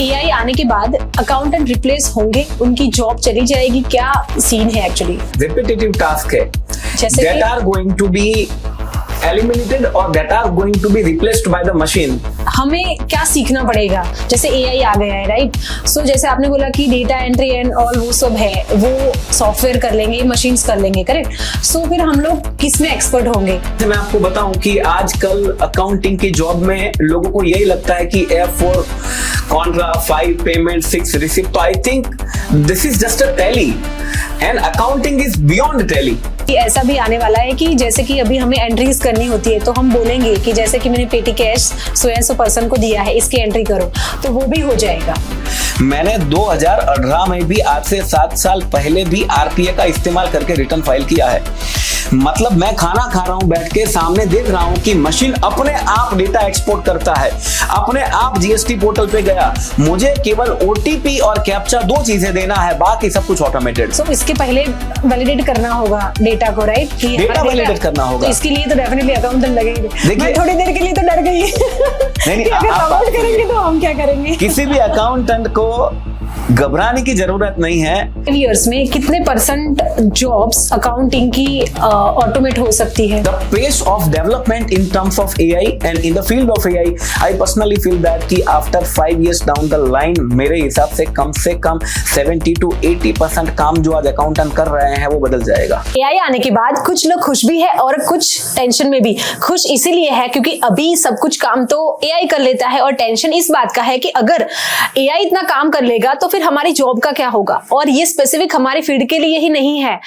AI आने के बाद अकाउंटेंट रिप्लेस होंगे, उनकी जॉब चली जाएगी, क्या सीन है एक्चुअली? रिपीटेटिव टास्क है जैसे that are going to be eliminated or that are going to be replaced by the machine. हमें क्या सीखना पड़ेगा? जैसे एआई आ गया है, राइट? सो जैसे आपने बोला कि डेटा एंट्री एंड ऑल वो सब है, वो सॉफ्टवेयर कर लेंगे, मशीन्स कर लेंगे, करेक्ट? सो फिर हम लोग किस में एक्सपर्ट होंगे? मैं आपको बताऊं कि आजकल अकाउंटिंग की जॉब में लोगों को यही लगता है कि F4 Contra 5 payment 6 receipt. I think this is just a Tally and accounting is beyond tally. ऐसा भी आने वाला है कि जैसे कि अभी हमें एंट्रीज करनी होती है तो हम बोलेंगे कि जैसे कि मैंने पेटी कैश सो पर्सन को दिया है, इसकी एंट्री करो, तो वो भी हो जाएगा. मैंने 2018 में भी, आज से 7 साल पहले भी आरपीए का इस्तेमाल करके रिटर्न फाइल किया है. मतलब मैं खाना खा रहा हूं बैठ के, सामने देख रहा हूं कि मशीन अपने आप डेटा एक्सपोर्ट करता है, अपने आप जीएसटी पोर्टल पे गया, मुझे केवल ओटीपी और कैप्चा 2 चीजें देना है, बाकी सब कुछ ऑटोमेटेड. सो इसके पहले वैलिडेट करना होगा डेटा को, राइट? डेटा वैलिडेट करना होगा, तो इसके लिए तो डेफिनेटली अकाउंटेंट लगेंगे. मैं थोड़ी देर के लिए तो डर गई. नहीं, अगर अकाउंट करेंगे तो हम क्या करेंगे? किसी भी अकाउंटेंट को घबराने की जरूरत नहीं है. ईयर्स में कितने परसेंट जॉब्स अकाउंटिंग की ऑटोमेट हो सकती है? The pace of development in terms of AI and in the field of AI, I personally feel that कि after 5 years down the line मेरे हिसाब से कम 70 to 80% काम जो आज अकाउंटेंट कर रहे हैं वो बदल जाएगा. एआई आने के बाद कुछ लोग खुश भी है और कुछ टेंशन में भी. खुश इसीलिए है क्योंकि अभी सब कुछ काम तो एआई कर लेता है, और टेंशन इस बात का है कि अगर एआई इतना काम कर लेगा तो फिर हमारी जॉब का क्या होगा? और ये स्पेसिफिक हमारे फील्ड के लिए ही नहीं है,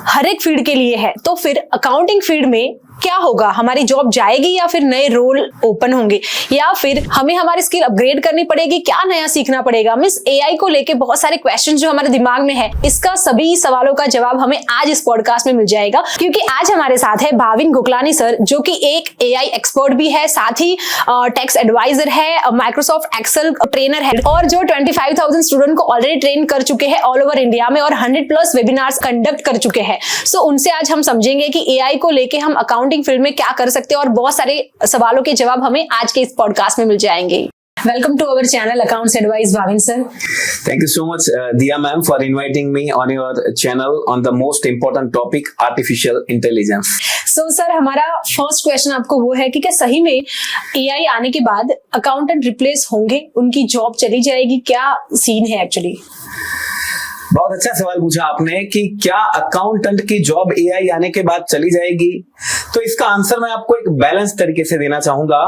हर एक फील्ड के लिए है. तो फिर अकाउंटिंग फील्ड में क्या होगा? हमारी जॉब जाएगी या फिर नए रोल ओपन होंगे, या फिर हमें हमारी स्किल अपग्रेड करनी पड़ेगी? क्या नया सीखना पड़ेगा? मींस एआई को लेके बहुत सारे क्वेश्चन जो हमारे दिमाग में है, इसका सभी सवालों का जवाब हमें आज इस पॉडकास्ट में मिल जाएगा. क्योंकि आज हमारे साथ है भाविन गोकलानी सर, जो कि एक एआई एक्सपर्ट भी है, साथ ही टैक्स एडवाइजर है, माइक्रोसॉफ्ट एक्सेल ट्रेनर है, और जो 25,000 स्टूडेंट को ऑलरेडी ट्रेन कर चुके हैं ऑल ओवर इंडिया में, और 100+ वेबिनार्स कंडक्ट कर चुके हैं. सो उनसे आज हम समझेंगे कि एआई को लेके हम अकाउंटिंग फील्ड में क्या कर सकते हैं, और बहुत सारे सवालों के जवाब हमें आज के इस पॉडकास्ट में मिल जाएंगे. Welcome to our channel accounts advice, Bhavin sir. Thank you so much, Diya ma'am, for inviting me on your channel on the most important topic, artificial intelligence. So sir, हमारा फर्स्ट क्वेश्चन आपको वो है कि क्या सही में एआई आने के बाद अकाउंटेंट रिप्लेस होंगे, उनकी जॉब चली जाएगी, क्या सीन है एक्चुअली? बहुत अच्छा सवाल पूछा आपने कि क्या अकाउंटेंट की जॉब एआई आने के बाद चली जाएगी. तो इसका आंसर मैं आपको एक बैलेंस तरीके से देना चाहूंगा.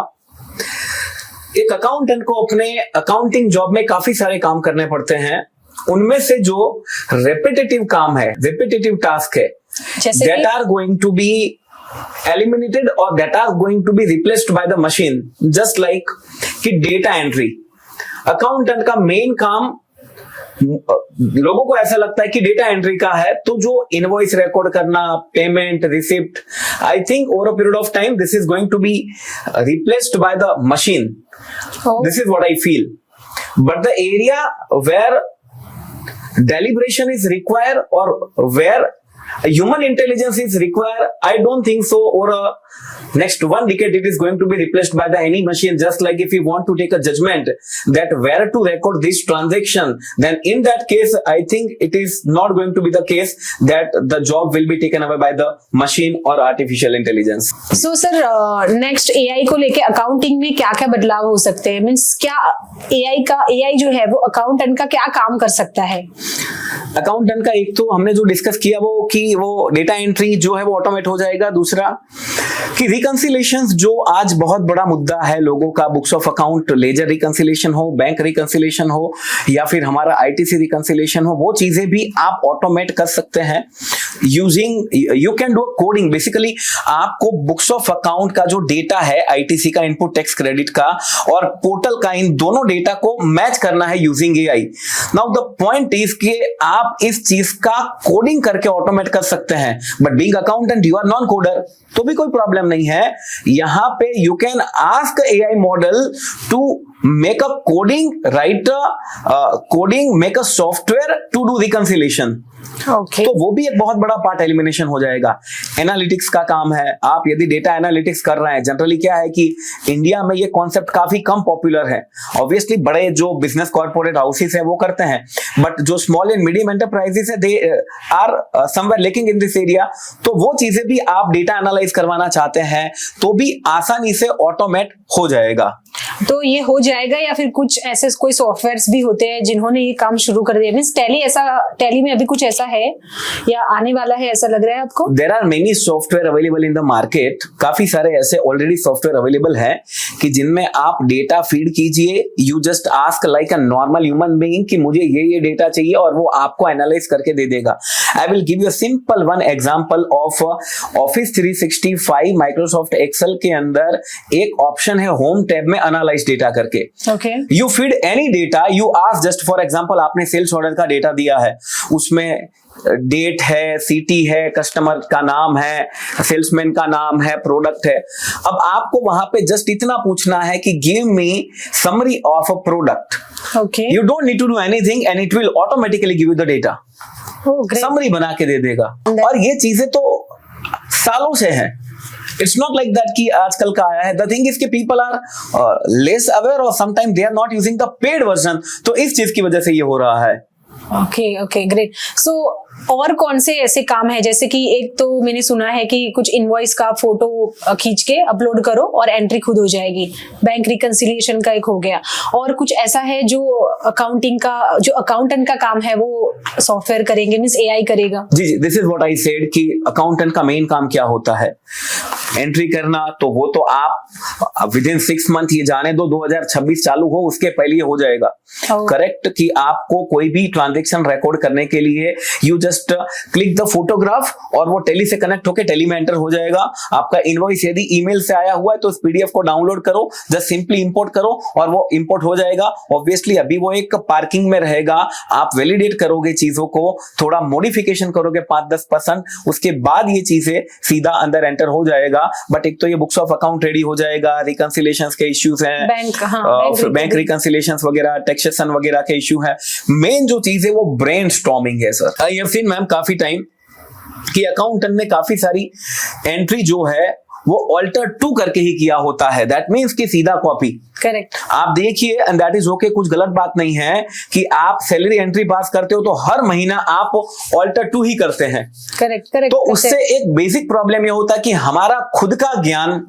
एक अकाउंटेंट को अपने अकाउंटिंग जॉब में काफी सारे काम करने पड़ते हैं. उनमें से जो रेपिटेटिव काम है, रेपिटेटिव टास्क है, that are going to be eliminated or that are going to be replaced by the machine, just like कि डेटा एंट्री. अकाउंटेंट का मेन काम, लोगों को ऐसा लगता है कि डेटा एंट्री का है, तो जो इनवॉइस रिकॉर्ड करना, payment, receipt, I think over a period of time this is going to be replaced by the machine. This is what I feel. But the area where deliberation is required or where human intelligence is required, I don't think so over a next 1 decade it is going to be replaced by the any machine. Just like if you want to take a judgment that where to record this transaction, then in that case I think it is not going to be the case that the job will be taken away by the machine or artificial intelligence. So sir, next AI को लेके accounting में क्या क्या बदलाव हो सकते हैं? Means क्या AI जो है वो अकाउंटेंट का क्या काम कर सकता है? अकाउंटेंट का एक तो हमने जो डिस्कस किया वो कि वो डेटा एंट्री जो है वो ऑटोमेट हो जाएगा. दूसरा कि रिकंसिलेशंस जो आज बहुत बड़ा मुद्दा है लोगों का, books of account, ledger reconciliation हो, बैंक रिकंसिलेशन हो, या फिर हमारा आईटीसी रिकंसिलेशन हो, वो चीजें भी आप ऑटोमेट कर सकते हैं using, you can do coding. Basically आपको बुक्स ऑफ अकाउंट का जो डेटा है, आईटीसी का, इनपुट टैक्स क्रेडिट का, और पोर्टल का, इन दोनों डेटा को मैच करना है using AI. Now the point is कि आप इस चीज का कोडिंग करके ऑटोमेट कर सकते हैं. But being accountant you are non coder, तो भी कोई प्रॉब्लम नहीं है. यहां पे you can ask AI model to make a coding, make a software to do reconciliation. Okay तो वो भी एक बहुत बड़ा पार्ट एलिमिनेशन हो जाएगा। एनालिटिक्स का काम है, आप यदि डेटा एनालिटिक्स कर रहे हैं, जनरली क्या है कि इंडिया में ये कॉन्सेप्ट काफी कम पॉपुलर है। ऑब्वियसली बड़े जो बिजनेस कॉर्पोरेट हाउसेस है वो करते हैं, बट जो स्मॉल एंड मीडियम एंटरप्राइजेस है they are somewhere lacking in this area. तो वो चीजें भी आप डेटा एनालाइज करवाना चाहते हैं तो भी आसानी से ऑटोमेट हो जाएगा। तो ये हो जाएगा, या फिर कुछ ऐसे कोई सॉफ्टवेयर्स भी होते हैं जिन्होंने ये काम शुरू कर दिया? मींस टैली में अभी कुछ ऐसा है या आने वाला है, ऐसा लग रहा है आपको? There are many software available in the market. काफी सारे ऐसे ऑलरेडी सॉफ्टवेयर अवेलेबल हैं कि जिनमें आप डेटा फीड कीजिए, you just ask like a normal human being कि मुझे ये डेटा चाहिए और वो आपको एनालाइज करके दे देगा। I will give you a simple one example of Office 365 Microsoft Excel के अंदर एक ऑप्शन है होम टैब में एनालाइज डेटा करके। Okay you feed any data, you ask just for example आपने सेल्स ऑर्डर का डेटा दिया है, उसमें डेट है, सिटी है, कस्टमर का नाम है, सेल्समैन का नाम है, प्रोडक्ट है। अब आपको वहां पे जस्ट इतना पूछना है कि give me summary of a product. Okay you don't need to do anything and it will automatically give you the data. Summary बना के दे देगा। और ये चीजें तो सालों से हैं। इट्स नॉट लाइक दैट कि आजकल का आया है। द थिंग इज कि पीपल आर लेस अवेयर और sometime they are not using the paid version, तो इस चीज की वजह से ये हो रहा है। Okay great. सो और कौन से ऐसे काम है, जैसे कि एक तो मैंने सुना है कि कुछ इनवॉइस का फोटो खींच के अपलोड करो और एंट्री खुद हो जाएगी, बैंक रिकंसिलिएशन का एक हो गया, और कुछ ऐसा है जो अकाउंटिंग का, जो अकाउंटेंट का काम है वो सॉफ्टवेयर करेंगे, मींस एआई करेगा। जी, this is what I said कि अकाउंटेंट का मेन काम क्या होता है, एंट्री करना। तो वो तो आप विद इन 6 मंथ, ये जाने दो 2026 चालू हो उसके पहले हो जाएगा। करेक्ट कि आपको कोई भी ट्रांजैक्शन रिकॉर्ड करने के लिए you just click the photograph और वो टेली से कनेक्ट होकर टेली में एंटर हो जाएगा। आपका इनवॉइस यदि ईमेल से आया हुआ है तो उस पीडीएफ को डाउनलोड करो, जस्ट सिंपली इंपोर्ट करो और वो इंपोर्ट हो जाएगा। ऑब्वियसली अभी वो एक पार्किंग में रहेगा, आप वैलिडेट करोगे चीजों को, थोड़ा मॉडिफिकेशन करोगे 5-10%, उसके बाद ये चीजें सीधा अंदर एंटर हो जाएगा। बट एक तो ये बुक्स ऑफ अकाउंट रेडी हो जाएगा, रिकंसिलिएशंस के इश्यूज हैं, बैंक रिकंसिलिएशंस वगैरह, टैक्सेशन वगैरह के इश्यू है। मेन जो चीज है वो ब्रेन स्टॉर्मिंग है sir. I have seen ma'am काफी टाइम कि अकाउंटेंट ने काफी सारी एंट्री जो है वो ऑल्टर टू करके ही किया होता है। दैट मीन्स कि सीधा कॉपी। करेक्ट। आप देखिए एंड दैट इज ओके, कुछ गलत बात नहीं है कि आप सैलरी एंट्री पास करते हो तो हर महीना आप ऑल्टर टू ही करते हैं। करेक्ट। तो उससे एक बेसिक प्रॉब्लम ये होता है कि हमारा खुद का ज्ञान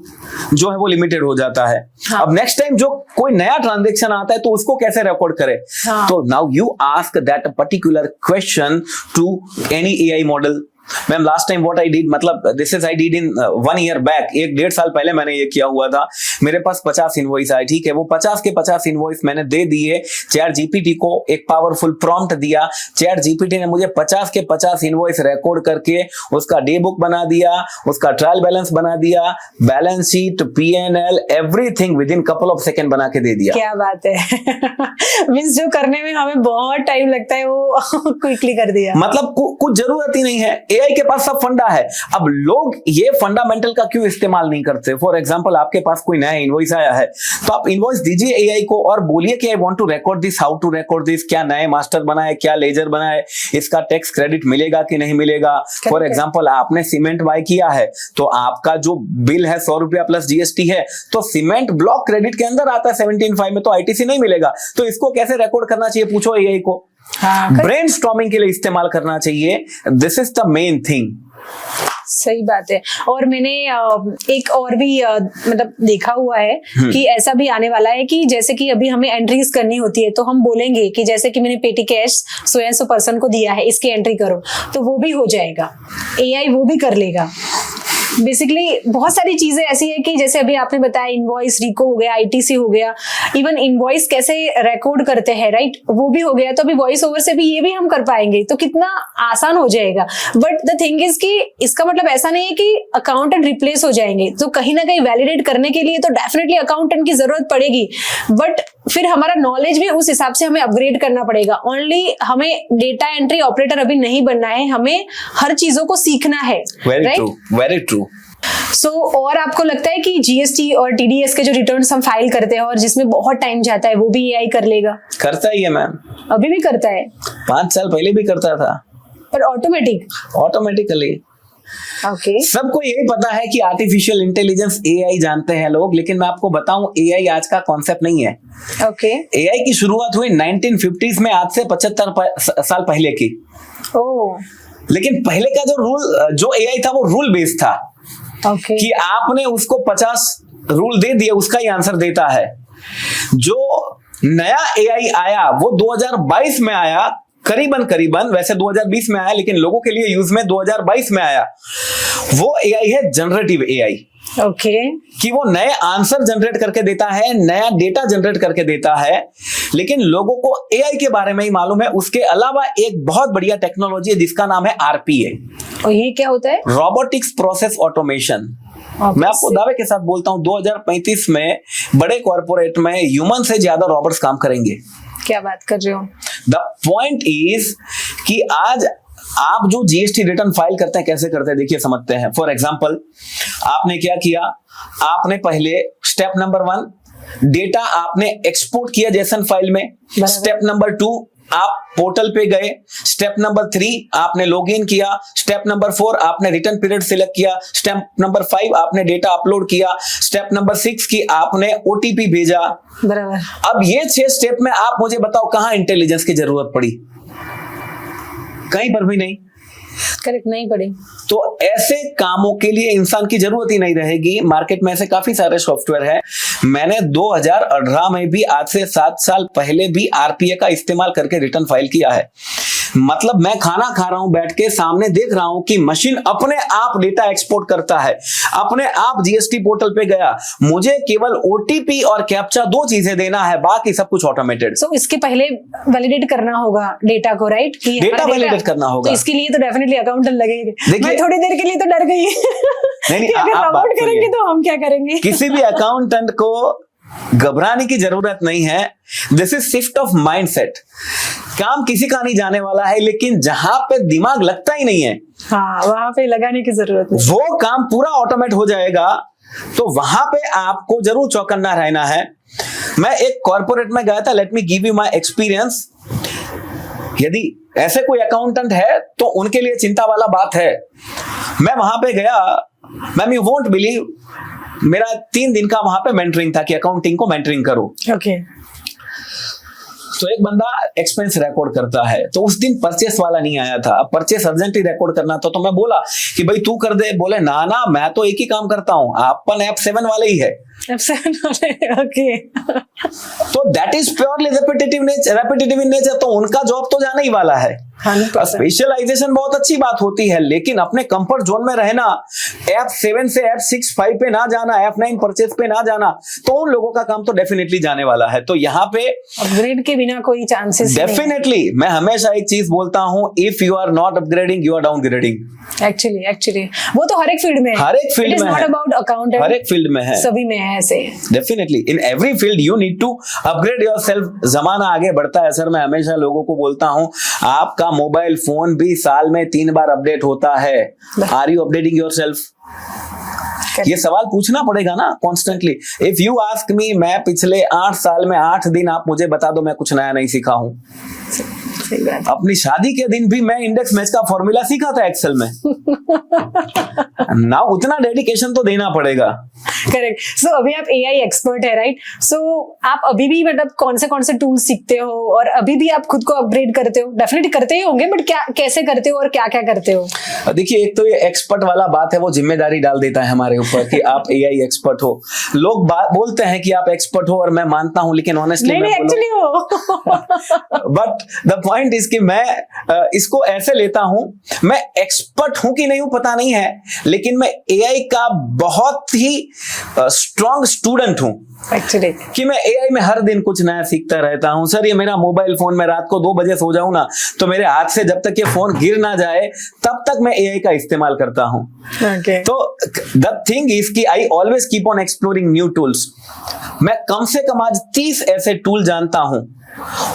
जो है वो लिमिटेड हो जाता है। हाँ। अब नेक्स्ट टाइम जो कोई नया ट्रांजैक्शन आता है तो उसको कैसे रिकॉर्ड करे। हाँ। तो now you ask that particular question to any AI model. Ma'am last time what I did, मतलब this is I did in 1 year back, 1-1.5 साल पहले मैंने ये किया हुआ था। मेरे पास 50 इनवॉइस आए, ठीक है, वो 50 के 50 इनवॉइस मैंने दे दिए। चैट जीपीटी को एक पावरफुल प्रॉम्प्ट दिया, चैट जीपीटी ने मुझे 50 के 50 इनवॉइस रिकॉर्ड करके उसका डे बुक बना दिया, उसका ट्रायल बैलेंस बना दिया, balance sheet, PNL, everything with in couple of second बना के दे दिया। क्या बात है। मींस जो करने में हमें बहुत टाइम लगता है वो क्विकली कर दिया। मतलब कुछ जरूरत ही नहीं है, एआई के पास सब फंडा है। अब लोग ये फंडामेंटल का क्यों इस्तेमाल नहीं करते। फॉर एग्जांपल आपके पास कोई नया इनवॉइस आया है तो आप इनवॉइस दीजिए एआई को और बोलिए कि I want to record this, how to record this, क्या नए मास्टर बनाए, क्या लेजर बनाए, इसका टैक्स क्रेडिट मिलेगा कि नहीं मिलेगा। फॉर एग्जांपल आपने सीमेंट बाय किया है तो आपका जो बिल है 100 रुपया प्लस जीएसटी है, तो सीमेंट ब्लॉक क्रेडिट के अंदर आता है 17.5 में, तो आईटीसी नहीं मिलेगा। तो इसको कैसे रिकॉर्ड करना चाहिए पूछो एआई को। ब्रेन स्टॉर्मिंग के लिए इस्तेमाल करना चाहिए। This is the main thing. सही बात है। और मैंने एक और भी मतलब देखा हुआ है कि ऐसा भी आने वाला है कि जैसे कि अभी हमें एंट्रीज करनी होती है तो हम बोलेंगे कि जैसे कि मैंने पेटी कैश 100 पर्सन को दिया है, इसकी एंट्री करो, तो वो भी हो जाएगा, एआई वो भी कर लेगा। बेसिकली बहुत सारी चीजें ऐसी है कि जैसे अभी आपने बताया इनवॉइस रिको हो गया, आईटीसी हो गया, इवन इनवॉइस कैसे रिकॉर्ड करते हैं, राइट, वो भी हो गया। तो अभी वॉइस ओवर से भी ये भी हम कर पाएंगे, तो कितना आसान हो जाएगा। बट द थिंग इज कि इसका मतलब ऐसा नहीं है कि अकाउंटेंट रिप्लेस हो जाएंगे, तो कहीं ना कहीं वैलिडेट करने के लिए तो डेफिनेटली अकाउंटेंट की जरूरत पड़ेगी, बट फिर हमारा नॉलेज भी उस हिसाब से हमें अपग्रेड करना पड़ेगा। ओनली हमें डेटा एंट्री ऑपरेटर अभी नहीं बनना है, हमें हर चीजों को सीखना है। Very true, very true. So और आपको लगता है कि जीएसटी और टीडीएस के जो रिटर्न्स हम फाइल करते हैं और जिसमें बहुत टाइम जाता है वो भी एआई कर लेगा? करता ही है मैम, अभी भी करता है? 5 साल पहले भी करता था, पर ऑटोमेटिकली। ओके। सबको यही पता है कि आर्टिफिशियल इंटेलिजेंस एआई जानते हैं लोग, लेकिन मैं आपको बताऊं एआई आज का कॉन्सेप्ट नहीं है। ओके। एआई की शुरुआत हुई 1950s में, आज से 75 साल पहले की। ओह। लेकिन पहले का जो एआई था वो रूल बेस्ड था। ओके। कि आपने उसको 50 रूल दे दिए, उसका ही आंसर देता है। जो नया एआई आया वो 2022 में आया, करीबन वैसे 2020 में आया, लेकिन लोगों के लिए यूज में 2022 में आया। वो एआई है जनरेटिव एआई। ओके। कि वो नए आंसर जनरेट करके देता है, नया डेटा जनरेट करके देता है, लेकिन लोगों को एआई के बारे में ही मालूम है। उसके अलावा एक बहुत बढ़िया टेक्नोलॉजी है जिसका नाम है आरपीए। और ये क्या होता है? Robotics process automation. मैं आपको दावे के साथ बोलता हूं 2035 में बड़े कॉर्पोरेट में ह्यूमन से ज्यादा रोबोट्स काम करेंगे। क्या बात कर रहे हो? द पॉइंट इज कि आज आप जो जीएसटी रिटर्न फाइल करते हैं कैसे करते हैं, देखिए समझते हैं। फॉर एग्जांपल, आपने क्या किया, आपने पहले स्टेप नंबर 1 डेटा आपने एक्सपोर्ट किया जेसन फाइल में। स्टेप नंबर 2 आप पोर्टल पे गए। स्टेप नंबर 3 आपने लॉगिन किया। स्टेप नंबर 4 आपने रिटर्न पीरियड सिलेक्ट किया। स्टेप नंबर 5 आपने डेटा अपलोड किया। स्टेप नंबर 6 की आपने ओटीपी भेजा। बराबर। अब ये 6 स्टेप में आप मुझे बताओ कहां इंटेलिजेंस की जरूरत पड़ी? कहीं पर भी नहीं। करेक्ट, नहीं पड़ी। तो ऐसे कामों के लिए इंसान की जरूरत ही नहीं रहेगी। मार्केट में ऐसे काफी सारे सॉफ्टवेयर है। मैंने 2018 में भी, आज से 7 साल पहले भी आरपीए का इस्तेमाल करके रिटर्न फाइल किया है। मतलब मैं खाना खा रहा हूं बैठ के, सामने देख रहा हूं कि मशीन अपने आप डेटा एक्सपोर्ट करता है, अपने आप जीएसटी पोर्टल पे गया, मुझे केवल ओटीपी और कैप्चा 2 चीजें देना है, बाकी सब कुछ ऑटोमेटेड। सो इसके पहले वैलिडेट करना होगा डेटा को, राइट? कि डेटा वैलिडेट करना होगा। तो इसके लिए तो डेफिनेटली अकाउंटेंट लगेंगे। मैं थोड़ी देर के लिए तो डर गई नहीं, कि अगर रोबोट करेंगे तो हम क्या करेंगे? किसी भी अकाउंटेंट को घबराने की जरूरत नहीं है। This is shift of mindset. काम किसी का नहीं जाने वाला है, लेकिन जहां पे दिमाग लगता ही नहीं है, हाँ, वहां पे लगाने की जरूरत नहीं। वो काम पूरा ऑटोमेट हो जाएगा। तो वहां पे आपको जरूर चौकन्ना रहना है। मैं एक कॉर्पोरेट में गया था, let me give you my experience. यदि ऐसे कोई अकाउंटेंट है तो उनके लिए चिंता वाला बात है। मैं वहां पे गया, मैम यू वोंट बिलीव, मेरा 3 दिन का वहां पे मेंटरिंग था कि अकाउंटिंग को मेंटरिंग करो। ओके। तो एक बंदा एक्सपेंस रिकॉर्ड करता है, तो उस दिन परचेस वाला नहीं आया था। अब परचेस अर्जेंटली रिकॉर्ड करना था, तो मैं बोला कि भाई तू कर दे। बोले ना ना, मैं तो एक ही काम करता हूं, अपन F7 वाले ही है। F7 वाले, ओके। तो that is purely repetitive in nature, तो उनका जॉब तो जाने ही वाला है। स्पेशलाइजेशन बहुत अच्छी बात होती है, लेकिन अपने कंफर्ट जोन में रहना, F7 से F6-5 पे ना जाना, F9 परचेस पे ना जाना, तो उन लोगों का काम तो डेफिनेटली जाने वाला है। तो यहाँ पे अपग्रेड के बिना कोई चांसेस डेफिनेटली मैं हमेशा एक चीज बोलता हूं, if you are not upgrading you are downgrading. Actually वो तो हर एक फील्ड में है। हर एक फील्ड में है, नॉट अबाउट अकाउंटेंट, हर एक फील्ड में है, सभी में है ऐसे। Definitely in every field you need to upgrade yourself. जमाना आगे बढ़ता है सर, मैं हमेशा लोगों को बोलता हूं, आपका मोबाइल फोन भी साल में 3 बार अपडेट होता है। Are you updating yourself? ये सवाल पूछना पड़ेगा ना constantly. If you ask me, मैं पिछले 8 साल में 8 दिन आप मुझे बता दो मैं कुछ नया नहीं सीखा हूं। अपनी शादी के दिन भी मैं इंडेक्स मैच का फॉर्मूला सीखा था एक्सेल में। ना उतना डेडिकेशन तो देना पड़ेगा। करेक्ट। सो अभी आप एआई एक्सपर्ट है, राइट? सो आप अभी भी मतलब कौन से टूल सीखते हो और अभी भी आप खुद को अपग्रेड करते हो? डेफिनेटली करते ही होंगे, बट क्या कैसे करते हो और क्या क्या करते हो? देखिए, एक तो ये एक्सपर्ट वाला बात है, वो जिम्मेदारी डाल देता है हमारे ऊपर कि आप एआई एक्सपर्ट हो। लोग बोलते हैं कि आप एक्सपर्ट हो और मैं मानता हूं, लेकिन ऑनेस्टली नहीं एक्चुअली हो। बट द पॉइंट इज कि मैं इसको ऐसे लेता हूं, मैं एक्सपर्ट हूं कि नहीं हूं पता नहीं है, लेकिन मैं एआई का बहुत ही स्ट्रॉन्ग स्टूडेंट हूं। एक्चुअली कि मैं एआई में हर दिन कुछ नया सीखता रहता हूं। सर, ये मेरा मोबाइल फोन, मैं रात को 2 बजे सो जाऊं ना, तो मेरे हाथ से जब तक ये फोन गिर ना जाए तब तक मैं एआई का इस्तेमाल करता हूं। तो द थिंग इज कि I always keep on exploring new tools. मैं कम से कम आज 30 ऐसे टूल जानता हूं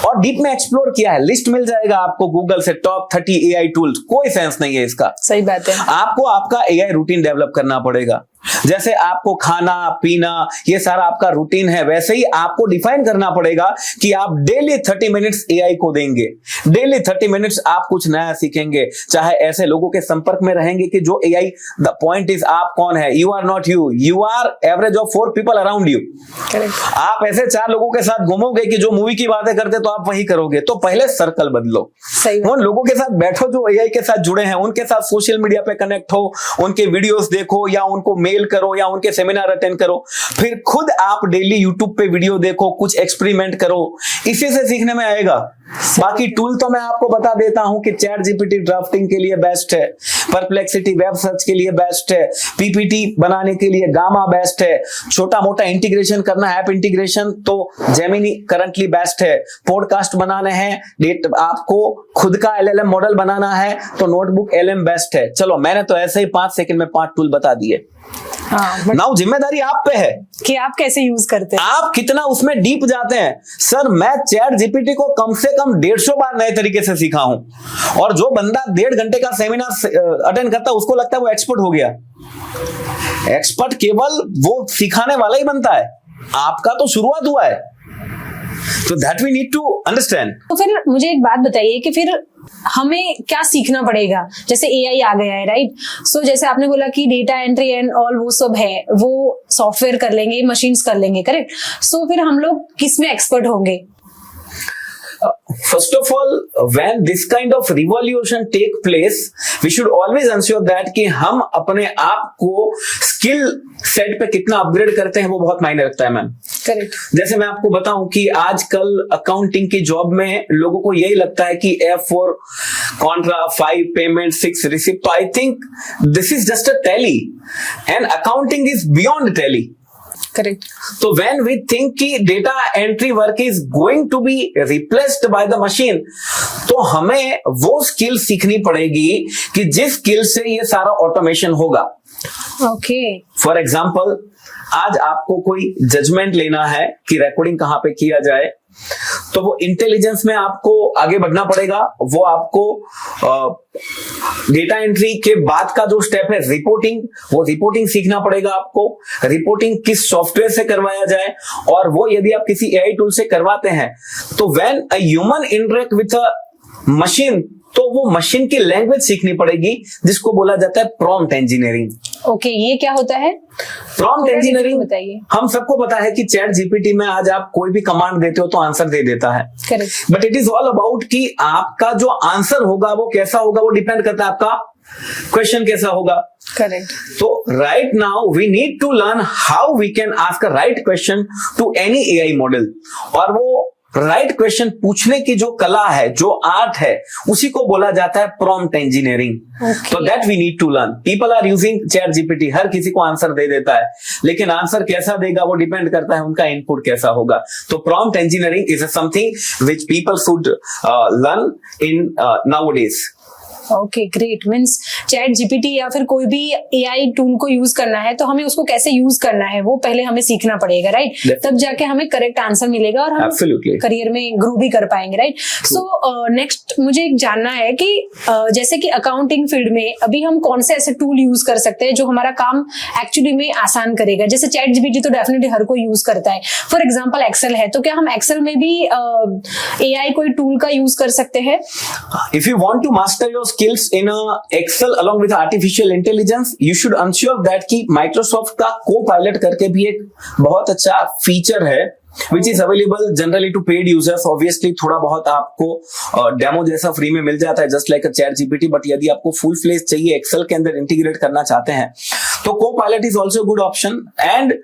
और डीप में एक्सप्लोर किया है, लिस्ट मिल जाएगा आपको गूगल से, टॉप 30 एआई टूल्स। कोई सेंस नहीं है इसका। सही बात है। आपको आपका एआई रूटीन डेवलप करना पड़ेगा। जैसे आपको खाना पीना ये सारा आपका रूटीन है, वैसे ही आपको डिफाइन करना पड़ेगा कि आप डेली 30 मिनट्स एआई को देंगे। डेली 30 मिनट्स आप कुछ नया सीखेंगे, चाहे ऐसे लोगों के संपर्क में रहेंगे कि जो एआई, द पॉइंट इज आप कौन है, you are not you are average of 4 people around you. आप ऐसे 4 लोगों के साथ घूमोगे कि जो मूवी की बातें करते तो आप वही करोगे। तो पहले सर्कल बदलो, उन लोगों के साथ बैठो जो एआई के साथ जुड़े हैं, उनके साथ सोशल मीडिया पे कनेक्ट हो, उनके वीडियोस देखो या उनको मेल करो या उनके सेमिनार अटेंड करो, फिर खुद आप डेली यूट्यूब पे वीडियो देखो, कुछ एक्सपेरिमेंट करो, इसी से सीखने में आएगा। बाकी टूल तो मैं आपको बता देता हूं कि चैट जीपीटी ड्राफ्टिंग के लिए बेस्ट है, परप्लेक्सिटी वेब सर्च के लिए बेस्ट है, पीपीटी बनाने के लिए गामा बेस्ट है, छोटा मोटा इंटीग्रेशन करना, ऐप इंटीग्रेशन तो जेमिनी करंटली बेस्ट है, पॉडकास्ट बनाने हैं, आपको खुद का एलएलएम मॉडल बनाना है तो नोटबुक एलएम बेस्ट है। चलो मैंने तो ऐसे ही 5 सेकंड में 5 टूल बता दिए। नाउ जिम्मेदारी आप पे है कि आप कैसे यूज करते हैं, आप कितना उसमें डीप जाते हैं। सर मैं चैट जीपीटी को कम से कम 150 बार नए तरीके से सीखा हूं, और जो बंदा 1.5 घंटे का सेमिनार अटेंड करता है उसको लगता है वो एक्सपर्ट हो गया। एक्सपर्ट केवल वो सिखाने वाला ही बनता है, आपका तो शुरुआत हुआ है। तो that we need to understand. तो फिर मुझे एक बात बताइए कि फिर हमें क्या सीखना पड़ेगा, जैसे एआई आ गया है, राइट? सो जैसे आपने बोला कि डेटा एंट्री एंड ऑल वो सब है, वो सॉफ्टवेयर कर लेंगे, मशीन्स कर लेंगे, करेक्ट? सो फिर हम लोग किस में एक्सपर्ट होंगे? First of all, when this kind of revolution take place, we should always ensure that कि हम अपने आप को स्किल सेट पे कितना अपग्रेड करते हैं वो बहुत मायने रखता है मैम। करेक्ट। जैसे मैं आपको बताऊं कि आजकल अकाउंटिंग की जॉब में लोगों को यही लगता है कि F4 कॉन्ट्रा, 5 पेमेंट, 6 रिसिप्ट। तो I think this is just a Tally and accounting is beyond Tally. Correct. तो when we think कि data entry work is going to be replaced by the machine, तो हमें वो skill सीखनी पड़ेगी कि जिस स्किल से ये सारा ऑटोमेशन होगा। ओके। फॉर एग्जाम्पल, आज आपको कोई जजमेंट लेना है कि रिकॉर्डिंग कहां पे किया जाए, तो वो इंटेलिजेंस में आपको आगे बढ़ना पड़ेगा। वो आपको डेटा एंट्री के बाद का जो स्टेप है रिपोर्टिंग, वो रिपोर्टिंग सीखना पड़ेगा आपको। रिपोर्टिंग किस सॉफ्टवेयर से करवाया जाए, और वो यदि आप किसी एआई टूल से करवाते हैं तो when a human interact with a machine, तो वो मशीन की लैंग्वेज सीखनी पड़ेगी, जिसको बोला जाता है प्रॉम्प्ट इंजीनियरिंग। ओके, ये क्या होता है प्रॉम्प्ट इंजीनियरिंग? बताइए। हम सबको पता है कि चैट जीपीटी में आज आप कोई भी कमांड देते हो तो आंसर दे देता है। Correct. But it is all about कि आपका जो आंसर होगा वो कैसा होगा, वो डिपेंड करता है आपका क्वेश्चन कैसा होगा। करेक्ट। तो right now we need to learn how we can ask a right question to any AI model, और वो राइट क्वेश्चन पूछने की जो कला है, जो आर्ट है, उसी को बोला जाता है प्रॉम्प्ट इंजीनियरिंग। तो that we need to learn. People are using ChatGPT, हर किसी को आंसर दे देता है, लेकिन आंसर कैसा देगा वो डिपेंड करता है उनका इनपुट कैसा होगा। तो prompt engineering is something which people should learn in nowadays. Okay, great. Means chat GPT या फिर कोई भी एआई टूल को यूज करना है तो हमें उसको कैसे यूज करना है वो पहले हमें सीखना पड़ेगा, राइट? तब जाके हमें करेक्ट आंसर मिलेगा और हम करियर में ग्रो भी कर पाएंगे, राइट? सो नेक्स्ट मुझे एक जानना है कि जैसे कि अकाउंटिंग फील्ड में अभी हम कौन से ऐसे टूल यूज कर सकते हैं जो हमारा काम एक्चुअली में आसान करेगा? जैसे चैट जीपीटी तो डेफिनेटली हर कोई यूज करता है। फॉर एग्जाम्पल एक्सेल है, तो क्या हम एक्सेल में भी एआई कोई टूल का यूज कर सकते हैं? If you want to master your skills in Excel along with artificial intelligence, you should ensure that कि Microsoft का Copilot करके भी एक बहुत अच्छा फीचर है which is available generally to paid users. Obviously थोड़ा बहुत आपको डेमो जैसा फ्री में मिल जाता है just like a chat GPT, but यदि आपको फुल फ्लेज चाहिए Excel के अंदर इंटीग्रेट करना चाहते हैं तो Copilot is also a good option. And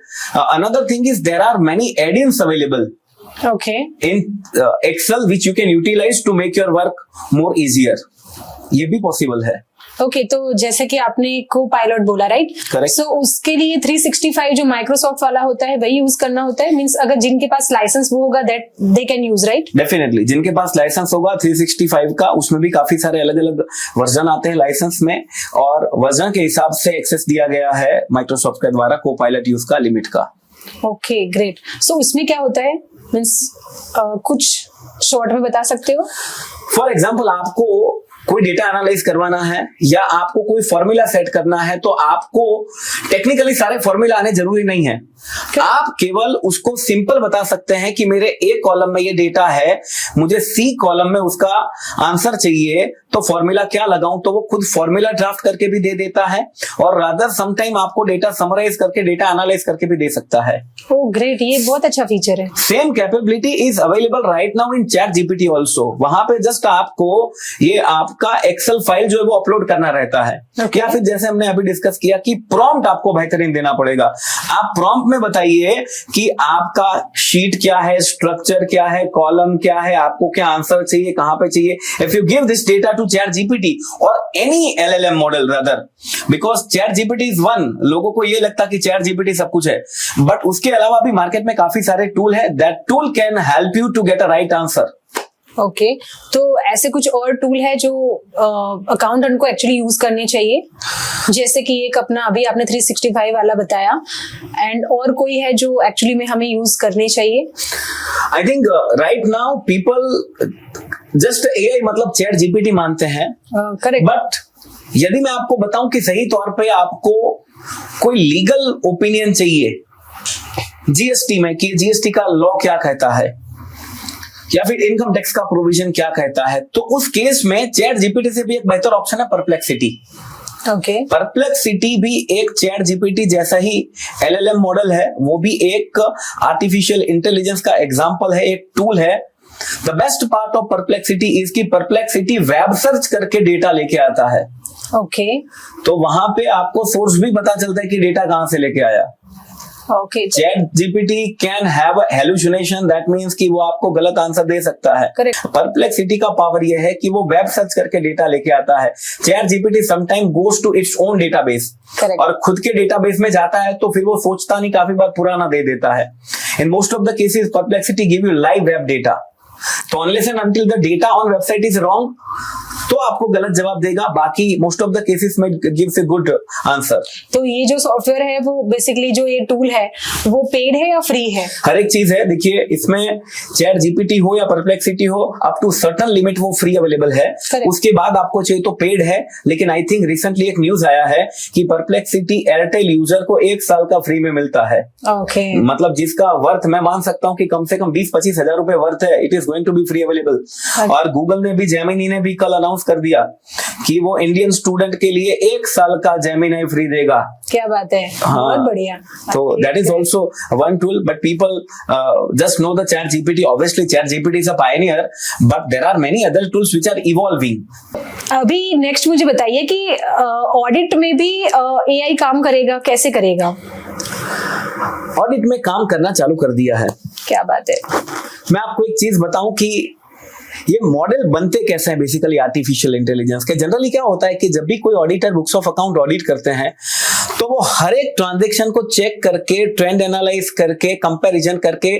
another thing is there are many add-ins available in Excel which you can utilize to make your work more easier. ये भी possible है। ओके, तो जैसे कि आपने को पायलट बोला, राइट? करेक्ट। सो उसके लिए 365 जो माइक्रोसॉफ्ट वाला होता है वही यूज करना होता है? मींस अगर जिनके पास लाइसेंस वो होगा that they can use, right? Definitely, जिनके पास लाइसेंस होगा 365 का, उसमें भी काफी सारे अलग अलग वर्जन आते हैं लाइसेंस में, और वर्जन के हिसाब से एक्सेस दिया गया है माइक्रोसॉफ्ट के द्वारा को पायलट यूज का लिमिट का। Okay, great. सो उसमें क्या होता है? मीन्स कुछ शॉर्ट में बता सकते हो? फॉर एग्जाम्पल, आपको कोई डेटा एनालाइज करवाना है या आपको कोई फॉर्मूला सेट करना है, तो आपको टेक्निकली सारे फॉर्मूला आने जरूरी नहीं है। आप केवल उसको सिंपल बता सकते हैं कि मेरे ए कॉलम में ये डेटा है, मुझे सी कॉलम में उसका आंसर चाहिए, तो फॉर्मूला क्या लगाऊं, तो वो खुद फॉर्मूला ड्राफ्ट करके भी दे देता है और रादर समटाइम आपको डेटा समराइज करके, डेटा एनालाइज करके भी दे सकता है। ओह ग्रेट, ये बहुत अच्छा फीचर है। Same capability is available right now in chat GPT also. वहां पे जस्ट आपको ये आपका एक्सेल फाइल जो है वो अपलोड करना रहता है। Okay. या फिर जैसे हमने अभी डिस्कस किया कि प्रॉम्प्ट आपको बेहतरीन देना पड़ेगा। आप प्रॉम्प्ट में बताइए कि आपका शीट क्या है, स्ट्रक्चर क्या है, कॉलम क्या है, आपको क्या आंसर चाहिए, कहां पे चाहिए। If you give this data to ChatGPT और any LLM model rather, because ChatGPT is one, लोगों को ये लगता कि चैट जीपीटी सब कुछ है, बट उसके अलावा भी मार्केट में काफी सारे टूल है। That tool can help you to get a right answer. Okay, तो ऐसे कुछ और टूल है जो अकाउंटेंट को एक्चुअली यूज करने चाहिए, जैसे कि एक अपना अभी आपने 365 वाला बताया, एंड और कोई है जो एक्चुअली में हमें यूज करने चाहिए? I think right now people just AI मतलब चैट जीपीटी मानते हैं। करेक्ट। बट यदि मैं आपको बताऊं कि सही तौर पे आपको कोई लीगल ओपिनियन चाहिए जीएसटी में, कि जीएसटी का लॉ क्या कहता है या फिर इनकम टैक्स का प्रोविजन क्या कहता है, तो उस केस में चैट जीपीटी से भी एक बेहतर ऑप्शन है परप्लेक्सिटी। ओके। परप्लेक्सिटी भी एक चैट जीपीटी जैसा ही एलएलएम मॉडल है, वो भी एक आर्टिफिशियल इंटेलिजेंस का एग्जांपल है, एक टूल है। The best part of perplexity is कि परप्लेक्सिटी वेब सर्च करके डेटा लेके आता है। ओके। तो वहां पे आपको सोर्स भी पता चलता है कि डेटा कहां से लेके आया। Okay. Chat GPT can have hallucination, that means कि वो आपको गलत आंसर दे सकता है। करेक्ट। परप्लेक्सिटी का पावर ये है कि वो वेब सर्च करके डेटा लेके आता है। ChatGPT sometime goes to its own database और खुद के डेटाबेस में जाता है, तो फिर वो सोचता नहीं, काफी बार पुराना दे देता है। In most of the cases Perplexity give you live web data, तो unless and until the data on website is wrong तो आपको गलत जवाब देगा, बाकी मोस्ट ऑफ द केसेस में गिव्स अ गुड आंसर। तो ये जो सॉफ्टवेयर है वो बेसिकली जो ये टूल है वो पेड है या फ्री है? हर एक चीज है, देखिए इसमें चैट जीपीटी हो या परप्लेक्सिटी हो, अप टू सर्टेन लिमिट वो फ्री अवेलेबल है। उसके बाद आपको चाहिए तो पेड है। लेकिन आई थिंक रिसेंटली एक न्यूज आया है कि परप्लेक्सिटी एयरटेल यूजर को 1 साल का फ्री में मिलता है। ओके। मतलब जिसका वर्थ मैं मान सकता हूँ कि कम से कम 20-25 हजार रुपए वर्थ है, it is going to be free available. और गूगल ने भी, जेमिनी ने भी कल अनाउंस कर दिया कि वो इंडियन स्टूडेंट के लिए 1 साल का जेमिनी फ्री देगा। क्या बात है। हाँ, बहुत बढ़िया। तो that is also one tool, but people just know the ChatGPT. Obviously ChatGPT is a pioneer, but there are many other tools which are evolving. अभी नेक्स्ट मुझे बताइए कि ऑडिट में भी एआई काम करेगा, कैसे करेगा? ऑडिट में काम करना चालू कर दिया है। क्या बात है। मैं आपको एक चीज बताऊं कि ये मॉडल बनते कैसे हैं बेसिकली आर्टिफिशियल इंटेलिजेंस के। जनरली क्या होता है कि जब भी कोई auditor books of account audit करते हैं तो वो हर एक ट्रांजैक्शन को चेक करके, ट्रेंड एनालाइज करके, कंपैरिजन करके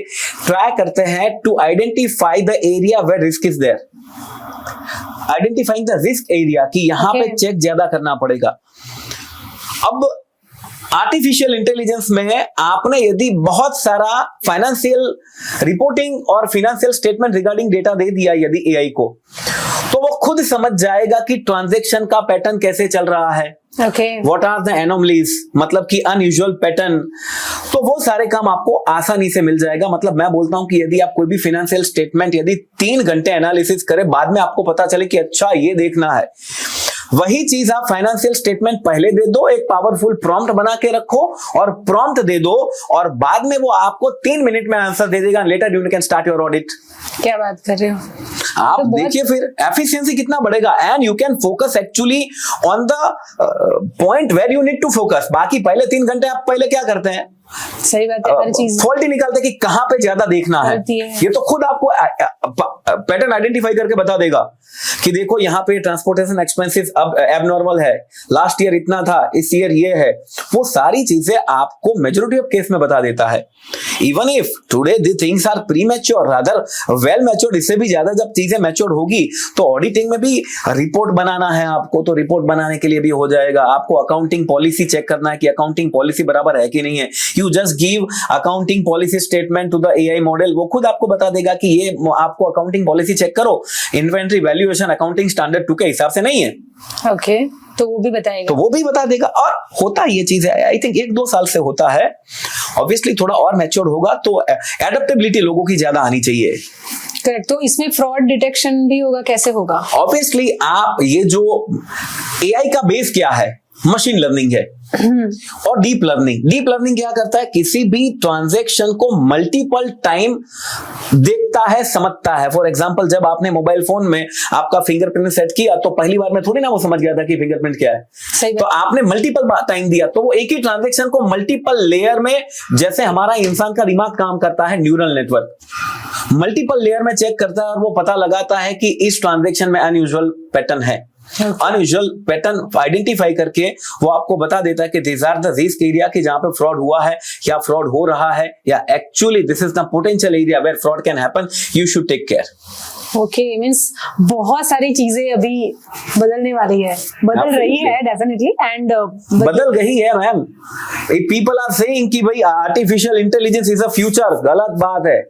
ट्राई करते हैं to identify the area where risk is there. Identifying the risk area कि यहां पे चेक ज्यादा करना पड़ेगा। अब आर्टिफिशियल इंटेलिजेंस में आपने यदि बहुत सारा फाइनेंशियल रिपोर्टिंग और फाइनेंशियल स्टेटमेंट रिगार्डिंग डेटा दे दिया यदि एआई को, तो वो खुद समझ जाएगा कि ट्रांजैक्शन का पैटर्न कैसे चल रहा है। व्हाट आर द एनोमलीज, मतलब कि अनयूजुअल पैटर्न। तो वो सारे काम आपको आसानी से मिल जाएगा। मतलब मैं बोलता हूं कि यदि आप कोई भी फाइनेंशियल स्टेटमेंट यदि 3 घंटे एनालिसिस करें, बाद में आपको पता चले कि अच्छा ये देखना है, वही चीज आप फाइनेंशियल स्टेटमेंट पहले दे दो, एक पावरफुल प्रॉम्प्ट बना के रखो और प्रॉम्प्ट दे दो, और बाद में वो आपको 3 मिनट में आंसर दे देगा। Later you can start your audit. क्या बात कर रहे हो आप। तो देखिए फिर एफिशिएंसी कितना बढ़ेगा, and you can focus actually on the point where you need to focus. बाकी पहले 3 घंटे आप पहले क्या करते हैं, सही बात है, हर चीज फॉल्ट ही निकालते कि कहां पे ज्यादा देखना है। ये तो खुद आपको पैटर्न आइडेंटिफाई करके बता देगा कि देखो यहाँ पे ट्रांसपोर्टेशन एक्सपेंसेस अब एबनॉर्मल है, लास्ट ईयर इतना था, इस ईयर ये है, वो सारी चीजें आपको मेजॉरिटी ऑफ केस में बता देता है। Even if today the things are premature, rather well matured, इससे भी ज्यादा जब चीजें मैच्योर्ड होगी तो ऑडिटिंग में भी रिपोर्ट बनाना है आपको, तो रिपोर्ट बनाने के लिए भी हो जाएगा। आपको अकाउंटिंग पॉलिसी चेक करना है कि अकाउंटिंग पॉलिसी बराबर है कि नहीं है। You just give accounting policy statement to the AI model, वो खुद आपको बता देगा कि ये आपको अकाउंटिंग पॉलिसी चेक करो, इन्वेंट्री वैल्यूएशन अकाउंटिंग स्टैंडर्ड 2 के हिसाब से नहीं है। ओके, तो वो भी बताएगा, तो वो भी बता देगा। और होता ये चीज है, आई थिंक 1-2 साल से होता है। ऑब्वियसली थोड़ा और मैच्योर होगा तो एडेप्टेबिलिटी लोगों की ज्यादा आनी चाहिए। करेक्ट। तो इसमें फ्रॉड डिटेक्शन भी होगा, कैसे होगा? ऑब्वियसली आप ये जो एआई का बेस क्या है, मशीन लर्निंग है और डीप लर्निंग। डीप लर्निंग क्या करता है, किसी भी ट्रांजैक्शन को मल्टीपल टाइम देखता है, समझता है। फॉर एग्जांपल, जब आपने मोबाइल फोन में आपका फिंगरप्रिंट सेट किया तो पहली बार में थोड़ी ना वो समझ गया था कि फिंगरप्रिंट क्या है। सही तो आपने मल्टीपल टाइम दिया, तो वो एक ही ट्रांजैक्शन को मल्टीपल लेयर में, जैसे हमारा इंसान का दिमाग काम करता है, न्यूरल नेटवर्क मल्टीपल लेयर में चेक करता है और वो पता लगाता है कि इस ट्रांजैक्शन में अनयूजुअल पैटर्न है। अनयूजुअल पैटर्न आइडेंटिफाई करके वो आपको बता देता है कि this are the risk area, कि जहां पे फ्रॉड हुआ है या फ्रॉड हो रहा है, या actually this is the potential area where fraud can happen, you should take care. Okay, means बहुत सारी चीजें अभी बदलने वाली है, बदल रही है डेफिनेटली, एंड बदल गई है मैम। पीपल आर सेइंग कि भाई artificial intelligence is a future, गलत बात है,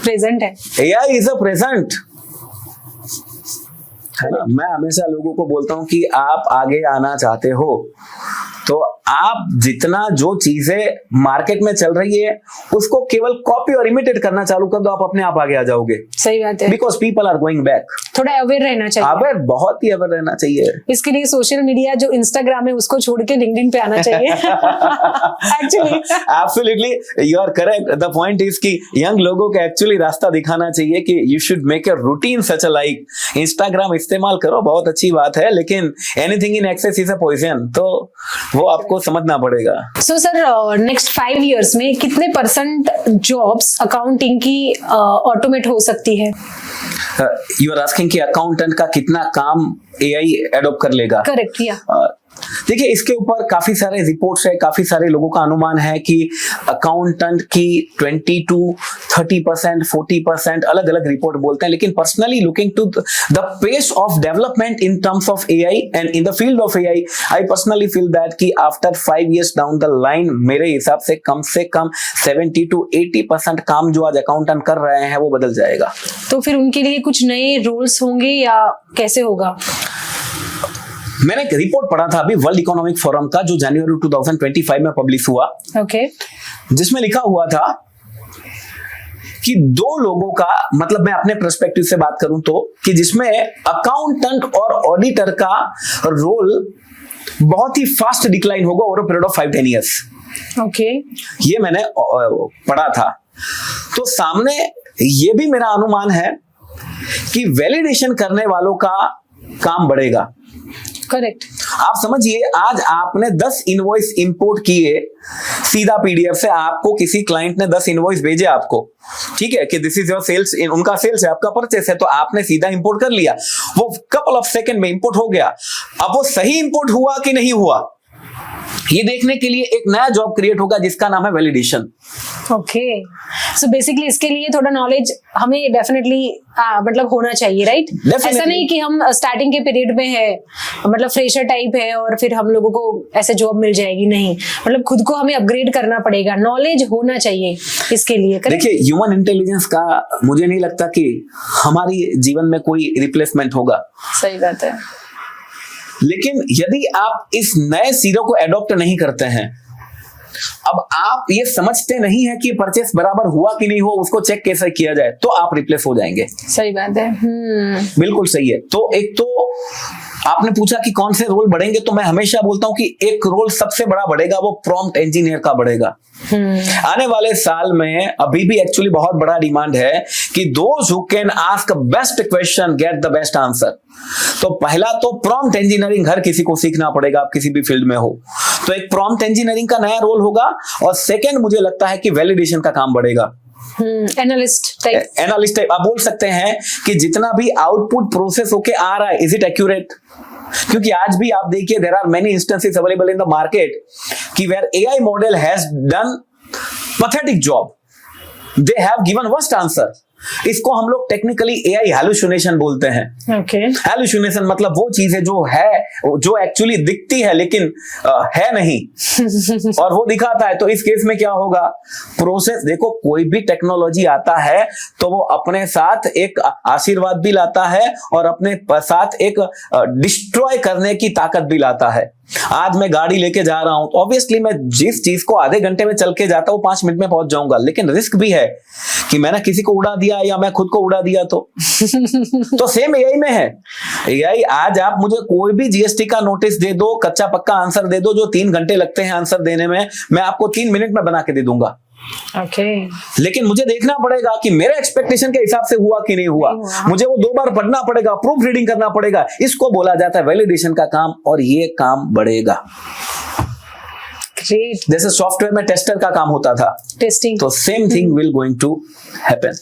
प्रेजेंट है। एआई इज अ प्रेजेंट, है ना। मैं हमेशा लोगों को बोलता हूं कि आप आगे आना चाहते हो तो आप जितना जो चीजें मार्केट में चल रही है उसको केवल कॉपी और इमिटेट करना चालू कर दो, आप अपने आप आगे आ जाओगे। सही बात है, because people are going back. थोड़ा अवेयर रहना चाहिए। अवेयर, बहुत ही अवेयर रहना चाहिए। इसके लिए सोशल मीडिया जो इंस्टाग्राम है उसको छोड़ के लिंक्डइन पे आना चाहिए। Actually absolutely you are correct. The point is कि यंग लोगों को एक्चुअली रास्ता दिखाना चाहिए कि you should make a routine such a like. Instagram इस्तेमाल करो, बहुत अच्छी बात है, लेकिन anything in excess is a poison, तो वो आपको समझना पड़ेगा। सो सर, नेक्स्ट 5 इयर्स में कितने % जॉब्स अकाउंटिंग की ऑटोमेट हो सकती है? यू आर आस्किंग कि अकाउंटेंट का कितना काम एआई एडॉप्ट कर लेगा? करेक्ट, या देखिए, इसके ऊपर काफी सारे रिपोर्ट्स है, काफी सारे लोगों का अनुमान है कि अकाउंटेंट की 20 to 30%, 40%, अलग अलग रिपोर्ट बोलते हैं। लेकिन personally looking to the pace of development in terms of AI and in the field of AI, I personally feel that कि after 5 years down the line मेरे हिसाब से कम 70 to 80% काम जो आज अकाउंटेंट कर रहे हैं वो बदल जाएगा। तो फिर उनके लिए कुछ नए रूल्स होंगे या कैसे होगा? मैंने एक रिपोर्ट पढ़ा था अभी वर्ल्ड इकोनॉमिक फोरम का, जो जनवरी 2025 में पब्लिश हुआ, ओके, जिसमें लिखा हुआ था कि 2 लोगों का, मतलब मैं अपने पर्सपेक्टिव से बात करूं तो, कि जिसमें अकाउंटेंट और ऑडिटर का रोल बहुत ही फास्ट डिक्लाइन होगा over a period of 5-10 years। Okay, ये मैंने पढ़ा था। तो सामने ये भी मेरा अनुमान है कि वैलिडेशन करने वालों का काम बढ़ेगा। करेक्ट। आप समझिए, आज आपने 10 इनवॉइस इंपोर्ट किए सीधा पीडीएफ से, आपको किसी क्लाइंट ने 10 इनवॉइस भेजे आपको, ठीक है, कि दिस इज योर सेल्स, उनका सेल्स है, आपका परचेस है, तो आपने सीधा इंपोर्ट कर लिया, वो कपल ऑफ सेकंड में इंपोर्ट हो गया। अब वो सही इंपोर्ट हुआ कि नहीं हुआ, ये देखने के लिए एक नया जॉब क्रिएट होगा जिसका नाम है वैलिडेशन। ओके, सो बेसिकली इसके लिए थोड़ा नॉलेज हमें डेफिनेटली मतलब होना चाहिए, राइट? ऐसा नहीं कि हम स्टार्टिंग के पीरियड में है, मतलब फ्रेशर टाइप है और फिर हम लोगों को ऐसे जॉब मिल जाएगी, नहीं, मतलब खुद को हमें अपग्रेड करना पड़ेगा, नॉलेज होना चाहिए इसके लिए। देखिए, ह्यूमन इंटेलिजेंस का मुझे नहीं लगता कि हमारी जीवन में कोई रिप्लेसमेंट होगा। सही बात है, लेकिन यदि आप इस नए सीरो को एडॉप्ट नहीं करते हैं, अब आप ये समझते नहीं है कि परचेस बराबर हुआ कि नहीं हुआ, उसको चेक कैसे किया जाए, तो आप रिप्लेस हो जाएंगे। सही बात है। बिल्कुल सही है। तो एक तो आपने पूछा कि कौन से रोल बढ़ेंगे, तो मैं हमेशा बोलता हूं कि एक रोल सबसे बड़ा बढ़ेगा, वो प्रॉम्प्ट इंजीनियर का बढ़ेगा। आने वाले साल में अभी भी एक्चुअली बहुत बड़ा डिमांड है कि those who can ask best question get the best answer. तो पहला तो प्रॉम्प्ट इंजीनियरिंग हर किसी को सीखना पड़ेगा, आप किसी भी फील्ड में हो, तो एक प्रॉम्प्ट इंजीनियरिंग का नया रोल होगा। और सेकंड, मुझे लगता है कि वैलिडेशन का काम बढ़ेगा। एनालिस्ट टाइप आप बोल सकते हैं कि जितना भी आउटपुट प्रोसेस होके आ रहा है, इज इट एक्यूरेट? क्योंकि आज भी आप देखिए, there are many instances available in the market कि where AI model has done pathetic job, they have given worst answer. इसको हम लोग टेक्निकली एआई हैलुसिनेशन बोलते हैं। ओके, हैलुसिनेशन मतलब वो चीज है जो एक्चुअली दिखती है लेकिन है नहीं और वो दिखाता है। तो इस केस में क्या होगा? प्रोसेस देखो, कोई भी टेक्नोलॉजी आता है तो वो अपने साथ एक आशीर्वाद भी लाता है और अपने साथ एक डिस्ट्रॉय करने की ताकत भी लाता है। आज मैं गाड़ी लेके जा रहा हूं तो ऑब्वियसली मैं जिस चीज को आधे घंटे में चल के जाता हूं 5 मिनट में पहुंच जाऊंगा, लेकिन रिस्क भी है कि मैंने किसी को उड़ा दिया या मैं खुद को उड़ा दिया तो सेम एआई में है। एआई आज आप मुझे कोई भी जीएसटी का नोटिस दे दो, कच्चा पक्का आंसर दे दो, जो 3 घंटे लगते हैं आंसर देने में, मैं आपको 3 मिनट में बना के दे दूंगा। ओके, लेकिन मुझे देखना पड़ेगा कि मेरे एक्सपेक्टेशन के हिसाब से हुआ कि नहीं हुआ। मुझे वो 2 बार पढ़ना पड़ेगा, प्रूफ रीडिंग करना पड़ेगा। इसको बोला जाता है वैलिडेशन का काम, और ये काम बढ़ेगा। ग्रेट। जैसे सॉफ्टवेयर में टेस्टर का काम होता था, टेस्टिंग, तो same thing will going to happen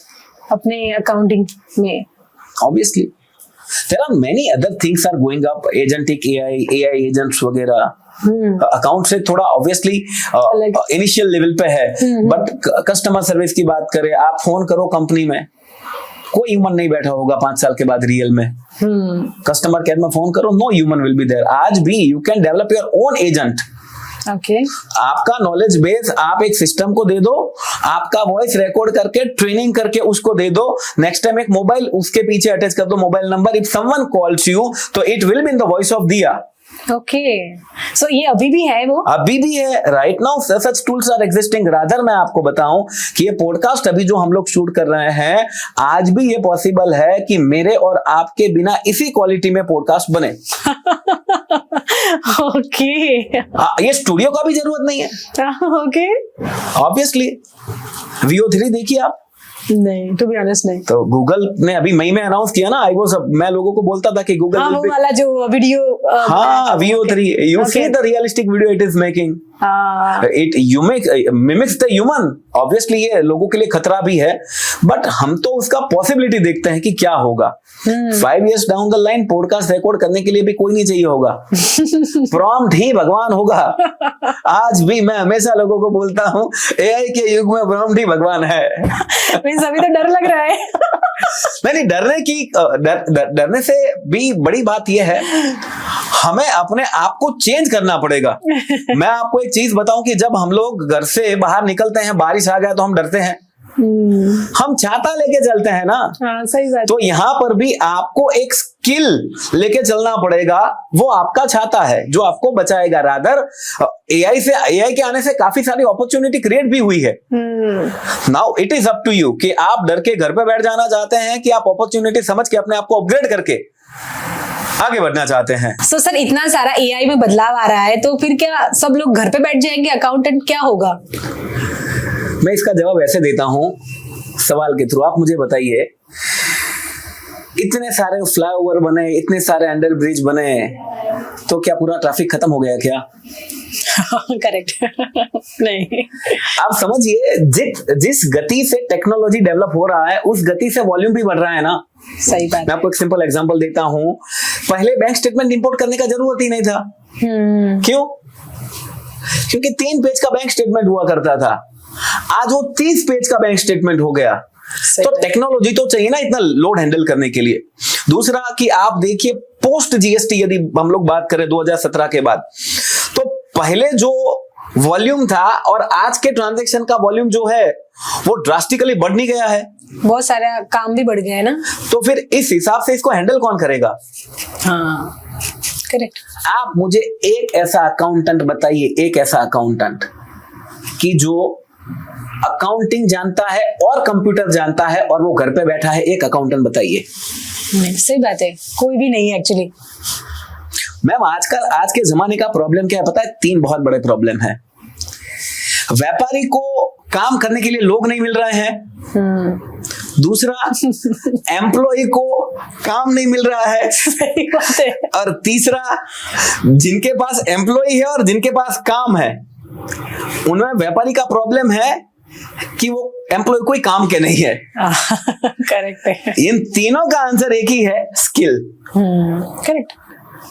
अपने अकाउंटिंग में। Obviously there are many other things are going up, agentic AI agents वगैरह। अकाउंट से थोड़ा ऑब्वियसली इनिशियल लेवल पे है, बट कस्टमर सर्विस की बात करें, आप फोन करो कंपनी में, कोई ह्यूमन नहीं बैठा होगा 5 साल के बाद रियल में। कस्टमर केयर में फोन करो, no human will be there. आज भी you can develop your own agent. Okay, आपका नॉलेज बेस आप एक सिस्टम को दे दो, आपका वॉइस रिकॉर्ड करके ट्रेनिंग करके उसको दे दो। नेक्स्ट टाइम एक मोबाइल उसके पीछे अटैच कर दो, mobile number. If someone calls you तो it will be in the voice of दिया। ओके, सो ये अभी भी है, वो अभी भी है। Right now such tools are existing. Rather मैं आपको बताऊं कि ये पॉडकास्ट अभी जो हम लोग शूट कर रहे हैं, आज भी ये पॉसिबल है कि मेरे और आपके बिना इसी क्वालिटी में पॉडकास्ट बने। ओके, ये स्टूडियो का भी जरूरत नहीं है। ओके, ऑब्वियसली VO3 देखिए आप। नहीं, टू बी ऑनेस्ट नहीं। तो गूगल ने अभी मई में अनाउंस किया ना, मैं लोगों को बोलता था कि गूगल वो वाला जो वीडियो, हाँ VO3, you see the realistic video it is making, it mimics the human। Obviously ये लोगों के लिए खतरा भी है, बट हम तो उसका पॉसिबिलिटी देखते हैं कि क्या होगा। 5 years down the line podcast record करने के लिए भी कोई नहीं चाहिए होगा, प्रॉम्प्ट ही भगवान होगा। आज भी मैं हमेशा लोगों को बोलता हूँ, एआई के युग में प्रॉम्प्ट ही भगवान है। अभी तो डर लग रहा है। नहीं, डरने से भी बड़ी बात यह है, हमें अपने आप को चेंज करना पड़ेगा। मैं आपको एक चीज बताऊं कि जब हम लोग घर से बाहर निकलते हैं, बारिश आ गया तो हम डरते हैं, हम छाता लेके चलते हैं ना। हाँ, सही बात। तो यहाँ पर भी आपको एक स्किल लेके चलना पड़ेगा, वो आपका छाता है जो आपको बचाएगा। रादर एआई के आने से काफी सारी अपॉर्चुनिटी क्रिएट भी हुई है। Now it is up to you कि आप डर के घर पे बैठ जाना चाहते हैं कि आप अपॉर्चुनिटी समझ के अपने आप को अपग्रेड करके आगे बढ़ना चाहते हैं। सो सर, इतना सारा एआई में बदलाव आ रहा है, तो फिर क्या सब लोग घर पे बैठ जाएंगे? अकाउंटेंट क्या होगा? मैं इसका जवाब ऐसे देता हूं सवाल के थ्रू। आप मुझे बताइए, इतने सारे फ्लाईओवर बने, इतने सारे अंडर ब्रिज बने, तो क्या पूरा ट्रैफिक खत्म हो गया क्या? करेक्ट। नहीं, आप समझिए, जिस गति से टेक्नोलॉजी डेवलप हो रहा है, उस गति से वॉल्यूम भी बढ़ रहा है ना। सही बात। मैं आपको एक सिंपल एग्जांपल देता हूं। पहले बैंक स्टेटमेंट इंपोर्ट करने का जरूरत ही नहीं था। क्यों? क्योंकि 3 पेज का बैंक स्टेटमेंट हुआ करता था, आज वो 30 पेज का बैंक स्टेटमेंट हो गया। तो टेक्नोलॉजी तो चाहिए ना इतना लोड हैंडल करने के लिए। दूसरा कि आप देखिए, पोस्ट जीएसटी यदि हम लोग बात करें 2017 के बाद, तो पहले जो वॉल्यूम था और आज के ट्रांजैक्शन का वॉल्यूम जो है वो ड्रास्टिकली बढ़ नहीं गया है। बहुत सारा काम भी बढ़ गया है ना। तो फिर इस हिसाब से इसको हैंडल कौन करेगा? हाँ, करेक्ट। आप मुझे एक ऐसा अकाउंटेंट बताइए, एक ऐसा अकाउंटेंट कि जो अकाउंटिंग जानता है और कंप्यूटर जानता है और वो घर पे बैठा है, एक अकाउंटेंट बताइए। सही बात है, कोई भी नहीं है एक्चुअली। मैम, आज के जमाने का प्रॉब्लम क्या है पता है? 3 बहुत बड़े प्रॉब्लम है। व्यापारी को काम करने के लिए लोग नहीं मिल रहे हैं। दूसरा, एम्प्लॉय को काम नहीं मिल रहा है। सही बात है। और तीसरा, जिनके पास एम्प्लॉय है और जिनके पास काम है, उनमें व्यापारी का प्रॉब्लम है कि वो एम्प्लॉय कोई काम के नहीं है। करेक्ट है। इन तीनों का आंसर एक ही है, स्किल। करेक्ट।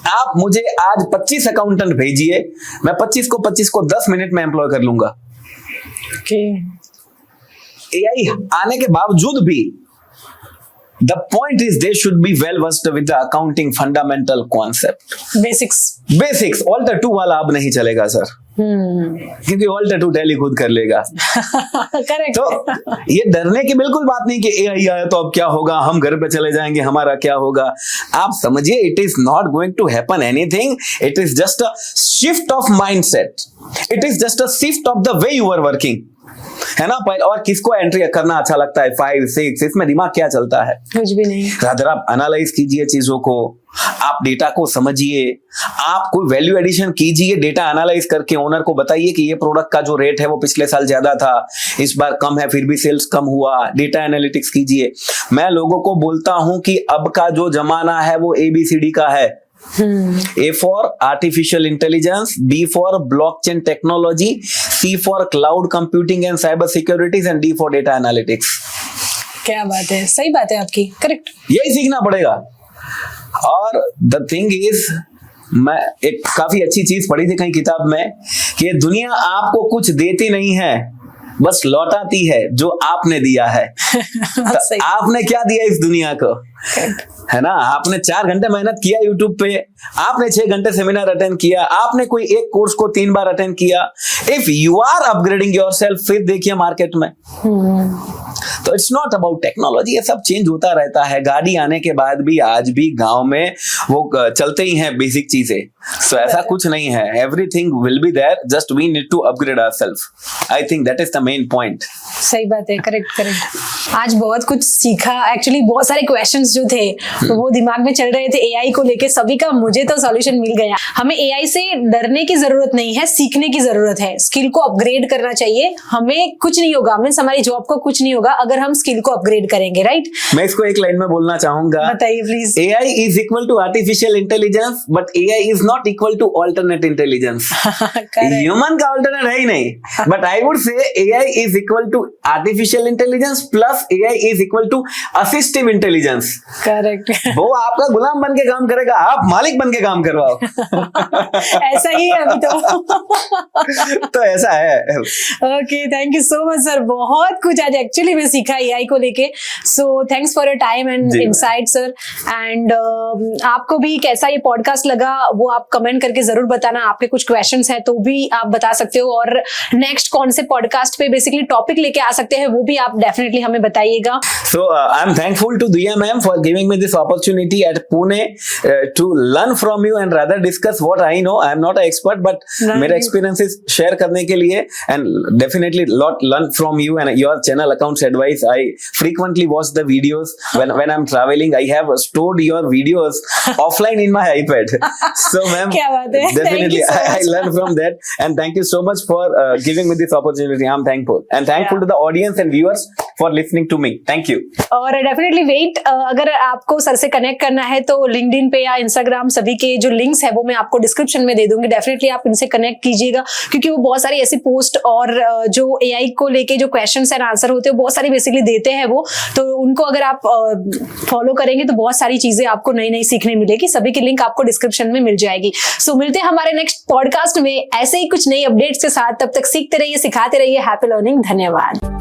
आप मुझे आज 25 अकाउंटेंट भेजिए, मैं 25 को 10 मिनट में एम्प्लॉय कर लूंगा। एआई आने के बावजूद भी the point is they should be well versed with the accounting fundamental concept, basics। Alter 2 वाला अब नहीं चलेगा सर, क्योंकि ऑल्टर 2 टैली खुद कर लेगा। करेक्ट। तो ये डरने की बिल्कुल बात नहीं कि एआई आया तो अब क्या होगा, हम घर पे चले जाएंगे, हमारा क्या होगा। आप समझिए, it is not going to happen anything, it is just a shift of mindset, it is just a shift of the way you are working, है ना। और किसको एंट्री करना अच्छा लगता है, 5, 6, इसमें दिमाग क्या चलता है, कुछ भी नहीं। रादर आप एनालाइज कीजिए चीजों को, आप डेटा को समझिए, आप कोई वैल्यू एडिशन कीजिए, डेटा एनालाइज करके ओनर को बताइए कि ये प्रोडक्ट का जो रेट है वो पिछले साल ज्यादा था, इस बार कम है, फिर भी सेल्स कम हुआ। डेटा एनालिटिक्स कीजिए। मैं लोगों को बोलता हूं कि अब का जो जमाना है वो ABCD का है। A for artificial intelligence, B for blockchain technology, C for cloud computing and cyber securities and D for data analytics। क्या बात है, सही बात है आपकी, करेक्ट। यही सीखना पड़ेगा। और द थिंग इज, मैं एक काफी अच्छी चीज पढ़ी थी कहीं किताब में कि दुनिया आपको कुछ देती नहीं है, बस लौटाती है जो आपने दिया है। तो आपने क्या दिया इस दुनिया को, है ना। आपने 4 घंटे मेहनत किया यूट्यूब पे, आपने 6 घंटे सेमिनार अटेंड किया, आपने कोई एक कोर्स को 3 बार अटेंड किया। If you are upgrading yourself, फिर देखिए मार्केट में। तो इट्स नॉट अबाउट टेक्नोलॉजी, ये सब चेंज होता रहता है। गाड़ी आने के बाद भी आज भी गांव में वो चलते ही हैं बेसिक चीजें। सो ऐसा कुछ नहीं है, everything will be there, just we need to upgrade ourself. I think that is the main point. सही बात है, करेक्ट। आज बहुत कुछ सीखा। एक्चुअली बहुत सारे क्वेश्चंस जो थे वो दिमाग में चल रहे थे एआई को लेके, सभी का मुझे तो सॉल्यूशन मिल गया। हमें एआई से डरने की जरूरत नहीं है, सीखने की जरूरत है। स्किल को अपग्रेड करना चाहिए। हमें कुछ नहीं होगा, मींस हमारी जॉब को कुछ नहीं होगा अगर हम स्किल को अपग्रेड करेंगे, राइट। मैं इसको एक लाइन में बोलना चाहूंगा, बताइए please. AI is equal to artificial intelligence, but AI is not equal to alternate intelligence. Human का ऑल्टरनेट है ही नहीं, but I would say AI is equal to artificial intelligence plus AI is equal to assistive intelligence. Correct. वो आपका गुलाम बन के काम करेगा, आप मालिक बन के काम करवाओ। ऐसा ही है अभी तो। तो ऐसा है। Okay, thank you so much sir. बहुत कुछ आज एक्चुअली मैं सीखा एआई को लेके। So thanks for your time and insight sir. And आपको भी कैसा ये पॉडकास्ट लगा वो आप कमेंट करके जरूर बताना। आपके कुछ क्वेश्चंस है तो भी आप बता सकते हो, और नेक्स्ट कौन से पॉडकास्ट पे बेसिकली टॉपिक लेके आ सकते हैं वो भी आप डेफिनेटली हमें बताइएगा। So I'm thankful to Diya ma'am for giving me this opportunity at Pune to learn from you and rather discuss what I know. I am not an expert, but मेरा experiences share करने के लिए and definitely lot learn from you and your channel accounts advice. I frequently watch the videos when I'm traveling. I have stored your videos offline in my iPad. So ma'am, क्या बात है? definitely so I learn from that and thank you so much for giving me this opportunity. I'm thankful and thankful to the audience and viewers for listening to me. Thank you. और definitely wait, अगर आपको sir से connect करना है तो LinkedIn पे या Instagram सभी के जो लिंक्स है वो मैं आपको डिस्क्रिप्शन में दे दूंगी। डेफिनेटली आप इनसे कनेक्ट कीजिएगा, क्योंकि वो बहुत सारी ऐसी पोस्ट और जो एआई को लेके जो क्वेश्चंस एंड आंसर होते हैं बहुत सारी बेसिकली देते हैं वो, तो उनको अगर आप फॉलो करेंगे तो बहुत सारी चीजें आपको नई नई सीखने मिलेगी। सभी की लिंक आपको डिस्क्रिप्शन में मिल जाएगी। सो मिलते हैं हमारे नेक्स्ट पॉडकास्ट में ऐसे ही कुछ नई अपडेट्स के साथ। तब तक सीखते रहिए, सिखाते रहिए। Happy learning. धन्यवाद।